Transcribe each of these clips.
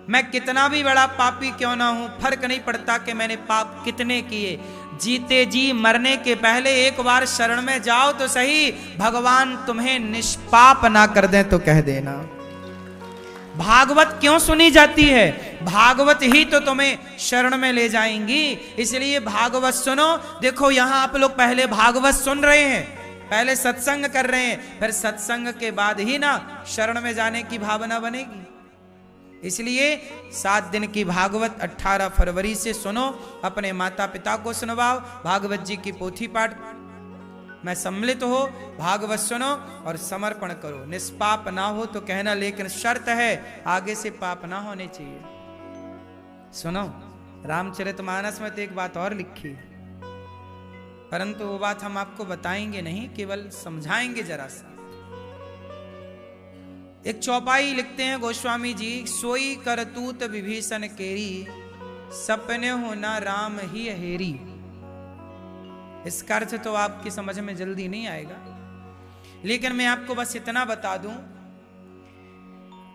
मैं कितना भी बड़ा पापी क्यों ना हूं, फर्क नहीं पड़ता कि मैंने पाप कितने किए। जीते जी मरने के पहले एक बार शरण में जाओ तो सही, भगवान तुम्हें निष्पाप ना कर दें तो कह देना। भागवत क्यों सुनी जाती है? भागवत ही तो तुम्हें शरण में ले जाएंगी, इसलिए भागवत सुनो। देखो यहां आप लोग पहले भागवत सुन रहे हैं, पहले सत्संग कर रहे हैं, फिर सत्संग के बाद ही ना शरण में जाने की भावना बनेगी। इसलिए 7 दिन की भागवत 18 फरवरी से सुनो, अपने माता पिता को सुनवाओ, भागवत जी की पोथी पाठ में सम्मिलित हो, भागवत सुनो और समर्पण करो। निष्पाप ना हो तो कहना, लेकिन शर्त है आगे से पाप ना होने चाहिए। सुनो, रामचरितमानस में तो एक बात और लिखी, परंतु वो बात हम आपको बताएंगे नहीं, केवल समझाएंगे जरा सा। एक चौपाई लिखते हैं गोस्वामी जी, सोई करतूत विभीषण केरी, सपने हो ना राम ही हेरी। इसका अर्थ तो आपकी समझ में जल्दी नहीं आएगा, लेकिन मैं आपको बस इतना बता दूं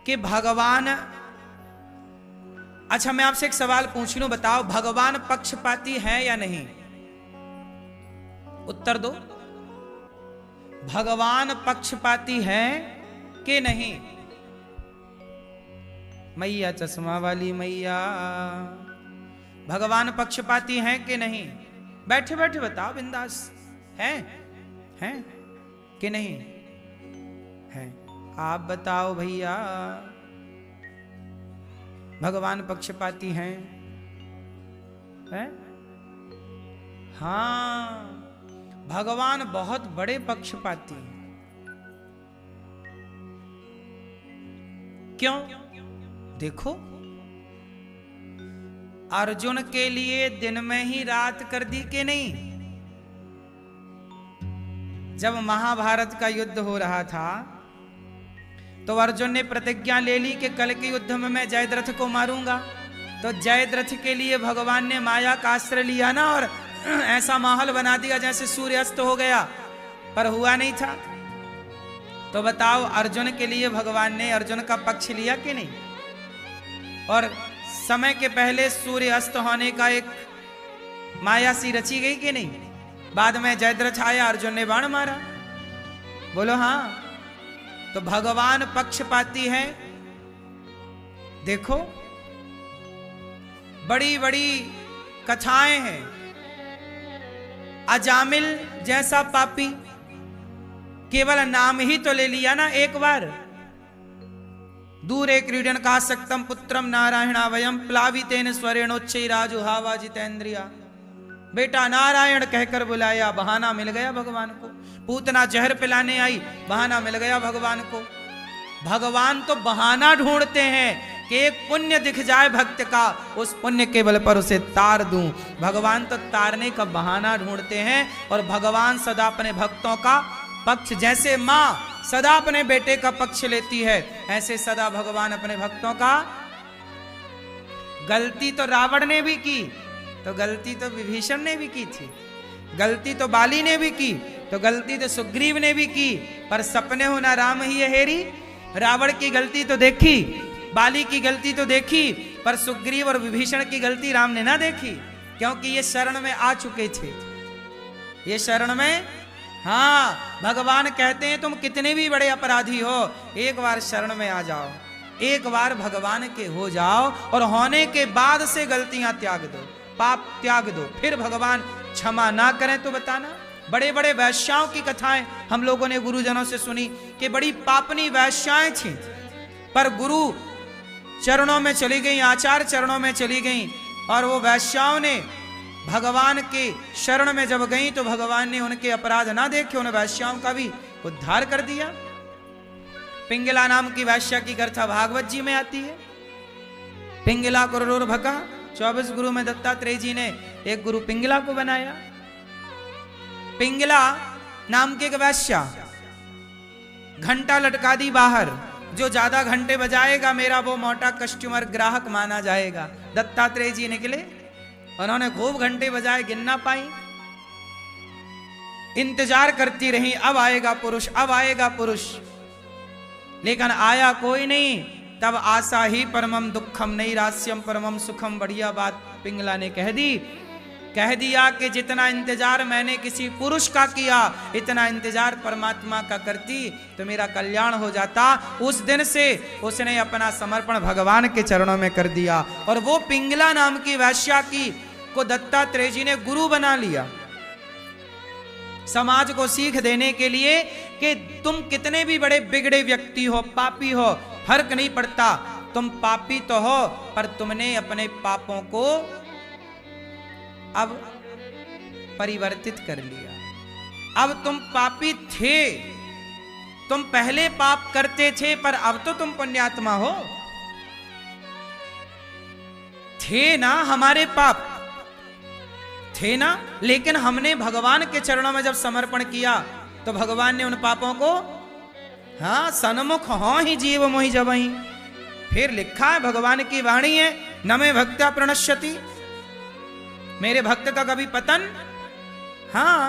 कि भगवान, अच्छा मैं आपसे एक सवाल पूछ लूं, बताओ भगवान पक्षपाती है या नहीं? उत्तर दो, भगवान पक्षपाती है कि नहीं? मैया चश्मा वाली मैया, भगवान पक्षपाती हैं कि नहीं? बैठे बैठे बताओ बिंदास, हैं कि नहीं हैं? आप बताओ भैया, भगवान पक्षपाती हैं? हाँ, भगवान बहुत बड़े पक्षपाती हैं। क्यों? देखो, अर्जुन के लिए दिन में ही रात कर दी कि नहीं? जब महाभारत का युद्ध हो रहा था तो अर्जुन ने प्रतिज्ञा ले ली कि कल के युद्ध में मैं जयद्रथ को मारूंगा। तो जयद्रथ के लिए भगवान ने माया का आश्रय लिया ना, और ऐसा माहौल बना दिया जैसे सूर्य अस्त हो गया, पर हुआ नहीं था। तो बताओ, अर्जुन के लिए भगवान ने अर्जुन का पक्ष लिया कि नहीं? और समय के पहले सूर्य अस्त होने का एक माया सी रची गई कि नहीं? बाद में जयद्रथ आया, अर्जुन ने बाण मारा। बोलो हाँ। तो भगवान पक्षपाती है। देखो, बड़ी बड़ी कथाएं हैं। अजामिल जैसा पापी, केवल नाम ही तो ले लिया ना एक बार, दूरे क्रीडन का सक्तम पुत्रम नारायणा वयम प्लावितेन स्वरेणोच्चै राजु हावा जितेंद्रिया। बेटा नारायण कहकर बुलाया, बहाना मिल गया भगवान को। पूतना जहर पिलाने आई, बहाना मिल गया भगवान को। भगवान तो बहाना ढूंढते हैं कि एक पुण्य दिख जाए भक्त का, उस पुण्य के बल पर उसे तार दूं। भगवान तो तारने का बहाना ढूंढते हैं, और भगवान सदा अपने भक्तों का पक्ष, जैसे माँ सदा अपने बेटे का पक्ष लेती है, ऐसे सदा भगवान अपने भक्तों का। गलती तो रावण ने भी की, तो गलती तो विभीषण ने भी की थी, गलती तो बाली ने भी की, तो गलती तो सुग्रीव ने भी की, पर सपने हो ना राम ही हेरी। रावण की गलती तो देखी, बाली की गलती तो देखी, पर सुग्रीव और विभीषण की गलती राम ने ना देखी, क्योंकि ये शरण में आ चुके थे। ये शरण में, हाँ, भगवान कहते हैं तुम कितने भी बड़े अपराधी हो, एक बार शरण में आ जाओ, एक बार भगवान के हो जाओ, और होने के बाद से गलतियां त्याग दो, पाप त्याग दो, फिर भगवान क्षमा ना करें तो बताना। बड़े बड़े वैश्याओं की कथाएं हम लोगों ने गुरुजनों से सुनी कि बड़ी पापनी वैश्याएं थी, पर गुरु चरणों में चली गई, आचार्य चरणों में चली गई, और वो वैश्याओं ने भगवान के शरण में जब गई तो भगवान ने उनके अपराध ना देखे, उन वैश्याओं का भी उद्धार कर दिया। पिंगला नाम की वैश्या की कथा भागवत जी में आती है। पिंगला कुरूर भका, 24 गुरु में दत्तात्रेय जी ने एक गुरु पिंगला को बनाया। पिंगला नाम की एक वैश्या, घंटा लटका दी बाहर, जो ज्यादा घंटे बजाएगा मेरा वो मोटा कस्टमर ग्राहक माना जाएगा। दत्तात्रेय जी निकले, उन्होंने खूब घंटे बजाए, गिन ना पाई, इंतजार करती रही, अब आएगा पुरुष, अब आएगा पुरुष, लेकिन आया कोई नहीं। तब आशा ही परमम दुखम नैरास्यम परमम सुखम। बढ़िया बात पिंगला ने कह दी, कह दिया कि जितना इंतजार मैंने किसी पुरुष का किया, इतना इंतजार परमात्मा का करती तो मेरा कल्याण हो जाता। उस दिन से उसने अपना समर्पण भगवान के चरणों में कर दिया और वो पिंगला नाम की वैश्या की को दत्तात्रेय जी ने गुरु बना लिया, समाज को सीख देने के लिए कि तुम कितने भी बड़े बिगड़े व्यक्ति हो, पापी हो, फर्क नहीं पड़ता, तुम पापी तो हो पर तुमने अपने पापों को अब परिवर्तित कर लिया। अब तुम पापी थे, तुम पहले पाप करते थे पर अब तो तुम पुण्यात्मा हो। थे ना हमारे पाप, थे ना, लेकिन हमने भगवान के चरणों में जब समर्पण किया तो भगवान ने उन पापों को, हाँ, सन्मुख हो ही जीव मोहि जबहि। फिर लिखा है, भगवान की वाणी है, न मे भक्त्या प्रणश्यति, मेरे भक्त का कभी पतन, हाँ।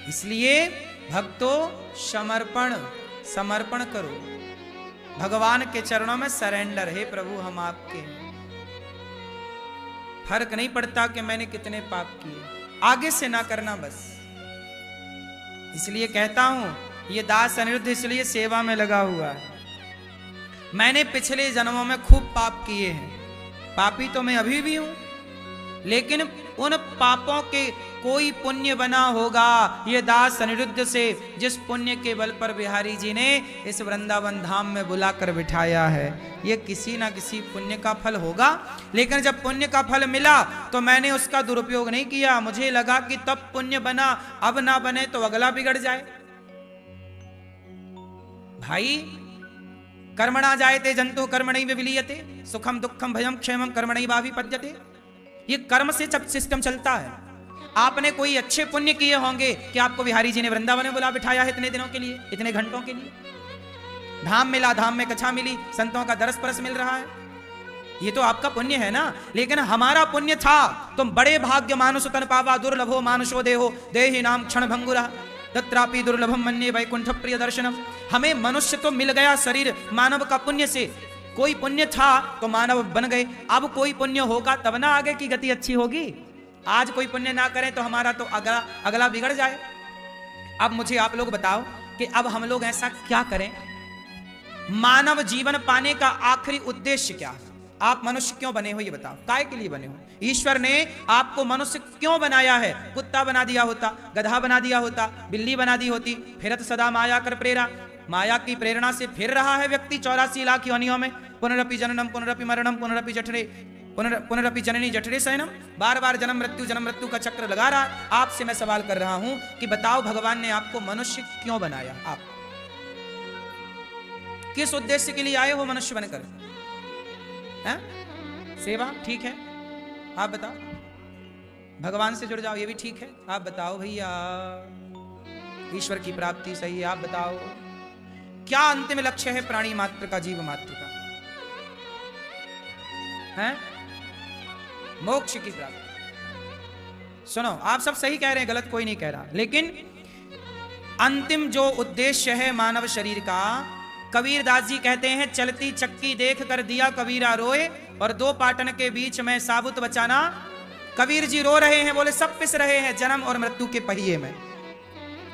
इसलिए भक्तों समर्पण, समर्पण करो भगवान के चरणों में, सरेंडर। हे प्रभु हम आपके हैं, फर्क नहीं पड़ता कि मैंने कितने पाप किए, आगे से ना करना बस। इसलिए कहता हूं ये दास अनिरुद्ध इसलिए सेवा में लगा हुआ है। मैंने पिछले जन्मों में खूब पाप किए हैं, पापी तो मैं अभी भी हूं, लेकिन उन पापों के कोई पुण्य बना होगा ये दास अनिरुद्ध से, जिस पुण्य के बल पर बिहारी जी ने इस वृंदावन धाम में बुलाकर बिठाया है। ये किसी ना किसी पुण्य का फल होगा, लेकिन जब पुण्य का फल मिला तो मैंने उसका दुरुपयोग नहीं किया। मुझे लगा कि तब पुण्य बना, अब ना बने तो अगला बिगड़ जाए। भाई कर्मणा जायते जंतु कर्मणैव विलीयते, सुखम दुखम भयम क्षेमम कर्मणैवाभिपद्यते। ये कर्म से सब सिस्टम चलता है। आपने कोई अच्छे पुण्य किए होंगे कि आपको बिहारी जी ने वृंदावन में बुला बिठाया है इतने दिनों के लिए, इतने घंटों के लिए। धाम मिला, धाम में कथा मिली, संतों का दरस परस मिल रहा है, ये तो आपका पुण्य है ना। लेकिन हमारा पुण्य था, तुम बड़े भाग्य मानुष तन पावा दुर्लभो मानुषो देहो देहि नाम क्षण भंगुरा तत्रापि दुर्लभम मन्ये वैकुंठ प्रिय दर्शनम। हमें मनुष्य तो मिल गया शरीर मानव का पुण्य से, कोई पुण्य था तो मानव बन गए, अब कोई पुण्य होगा तब ना आगे की गति अच्छी होगी। आज कोई पुण्य ना करें तो हमारा तो अगला बिगड़ जाए। अब मुझे आप लोग बताओ कि अब हम लोग ऐसा क्या करें, मानव जीवन पाने का आखिरी उद्देश्य क्या है? आप मनुष्य क्यों बने हो ये बताओ, काय के लिए बने हो? ईश्वर ने आपको मनुष्य क्यों बनाया है? कुत्ता बना दिया होता, गधा बना दिया होता, बिल्ली बना दी होती, फिरत सदा माया कर प्रेरा, माया की प्रेरणा से फिर रहा है व्यक्ति 84 लाख योनियों में, पुनरपि जननम पुनरपि मरणम पुनरपि जठरे पुनरपि जननी जठरे शयनम, बार बार जन्म मृत्यु का चक्र लगा रहा है। आपसे मैं सवाल कर रहा हूं कि बताओ भगवान ने आपको मनुष्य क्यों बनाया? आप किस उद्देश्य के लिए आए हो मनुष्य बनकर? हैं? सेवा ठीक है, आप बताओ। भगवान से जुड़ जाओ, ये भी ठीक है, आप बताओ भैया। ईश्वर की प्राप्ति सही है, आप बताओ क्या अंतिम लक्ष्य है प्राणी मात्र का, जीव मात्र का? हैं? मोक्ष की प्राप्ति। सुनो, आप सब सही कह रहे हैं, गलत कोई नहीं कह रहा, लेकिन अंतिम जो उद्देश्य है मानव शरीर का, कबीर दास जी कहते हैं, चलती चक्की देख कर दिया कबीरा रोए और दो पाटन के बीच में साबुत बचाना। कबीर जी रो रहे हैं, बोले सब पिस रहे हैं जन्म और मृत्यु के पहिए में।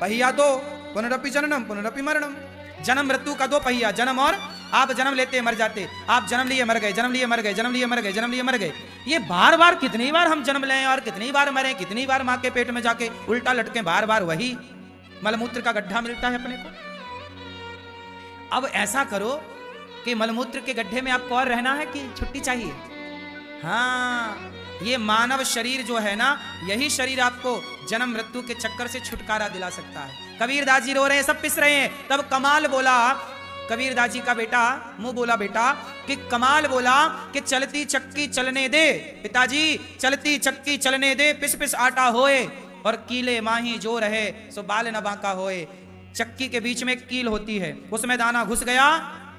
पहिया दो, पुनरपि जननम पुनरपि मरणम, जन्म मृत्यु का दो पहिया, जन्म और, आप जन्म लेते मर जाते, आप जन्म लिए मर गए, जन्म लिए मर गए, जन्म लिए मर गए, जन्म लिए मर गए। ये बार बार कितनी बार हम जन्म लें और कितनी बार मरें, कितनी बार माँ के पेट में जाके उल्टा लटके, बार बार वही मलमूत्र का गड्ढा मिलता है अपने को। अब ऐसा करो कि मलमूत्र के गड्ढे में आपको और रहना है कि छुट्टी चाहिए? हाँ, ये मानव शरीर जो है ना, यही शरीर आपको जन्म मृत्यु के चक्कर से छुटकारा दिला सकता है। कबीर दास जी रो रहे हैं, सब पिस रहे हैं, तब कमाल बोला, कबीर दास जी का बेटा मुंह बोला बेटा कि कमाल बोला कि चलती चक्की चलने दे पिताजी, चलती चक्की चलने दे, पिस पिस आटा होए और कीले माही जो रहे सो बाल न बांका होए। चक्की के बीच में एक कील होती है, उसमें दाना घुस गया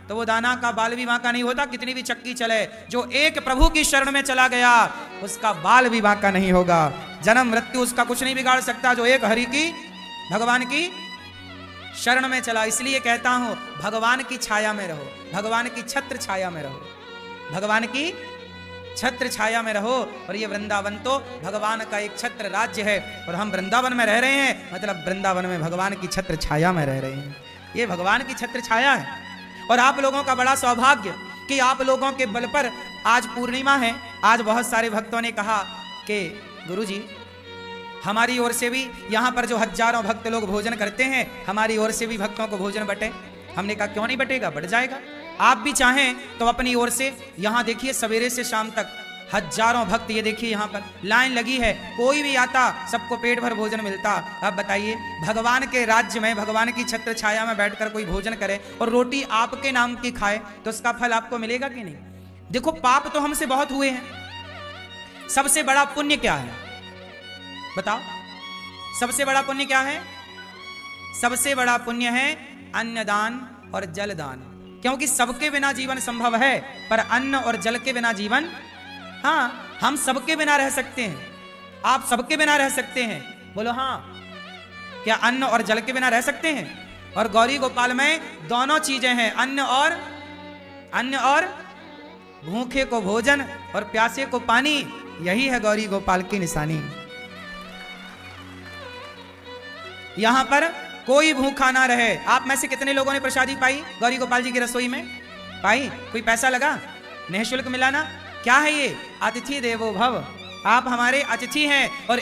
तो वो दाना का बाल भी बांका नहीं होता, कितनी भी चक्की चले। जो एक प्रभु की शरण में चला गया उसका बाल भी बांका नहीं होगा, जन्म मृत्यु उसका कुछ नहीं बिगाड़ सकता। जो एक हरि की, भगवान की शरण में चला। इसलिए कहता हूं भगवान की छाया में रहो, भगवान की छत्र छाया में रहो, भगवान की छत्र छाया में रहो। और ये वृंदावन तो भगवान का एक छत्र राज्य है और हम वृंदावन में रह रहे हैं, मतलब वृंदावन में भगवान की छत्र छाया में रह रहे हैं। ये भगवान की छत्र छाया है। और आप लोगों का बड़ा सौभाग्य कि आप लोगों के बल पर आज पूर्णिमा है। आज बहुत सारे भक्तों ने कहा कि गुरुजी हमारी ओर से भी यहाँ पर जो हजारों भक्त लोग भोजन करते हैं, हमारी ओर से भी भक्तों को भोजन बटे। हमने कहा क्यों नहीं बटेगा, बट जाएगा। आप भी चाहें तो अपनी ओर से, यहाँ देखिए सवेरे से शाम तक हजारों भक्त, ये देखिए यहाँ पर लाइन लगी है, कोई भी आता सबको पेट भर भोजन मिलता। अब बताइए भगवान के राज्य में, भगवान की छत्र छाया में बैठकर कोई भोजन करे और रोटी आपके नाम की खाए तो उसका फल आपको मिलेगा कि नहीं? देखो पाप तो हमसे बहुत हुए हैं, सबसे बड़ा पुण्य क्या है बताओ? सबसे बड़ा पुण्य क्या है? सबसे बड़ा पुण्य है अन्नदान और जलदान, क्योंकि सबके बिना जीवन संभव है पर अन्न और जल के बिना जीवन, हाँ हम सबके बिना रह सकते हैं, आप सबके बिना रह सकते हैं, बोलो हाँ। क्या अन्न और जल के बिना रह सकते हैं? और गौरी गोपाल में दोनों चीजें हैं, अन्न और भूखे को भोजन और प्यासे को पानी। यही है गौरी गोपाल की निशानी। यहां पर कोई भूखा ना रहे। आप में से कितने लोगों ने प्रसादी पाई गौरी गोपाल जी की रसोई में? पाई? कोई पैसा लगा? निःशुल्क मिला ना? क्या है ये? अतिथि देवो भव। आप हमारे अतिथि हैं और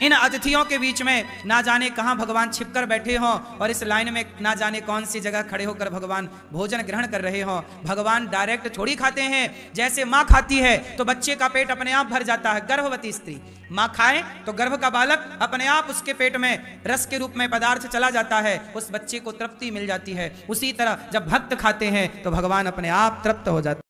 इन अतिथियों के बीच में ना जाने कहां भगवान छिपकर बैठे हों और इस लाइन में ना जाने कौन सी जगह खड़े होकर भगवान भोजन ग्रहण कर रहे हों। भगवान डायरेक्ट थोड़ी खाते हैं। जैसे माँ खाती है तो बच्चे का पेट अपने आप भर जाता है, गर्भवती स्त्री माँ खाए तो गर्भ का बालक अपने आप उसके पेट में रस के रूप में पदार्थ चला जाता है, उस बच्चे को तृप्ति मिल जाती है। उसी तरह जब भक्त खाते हैं तो भगवान अपने आप तृप्त हो जाते हैं।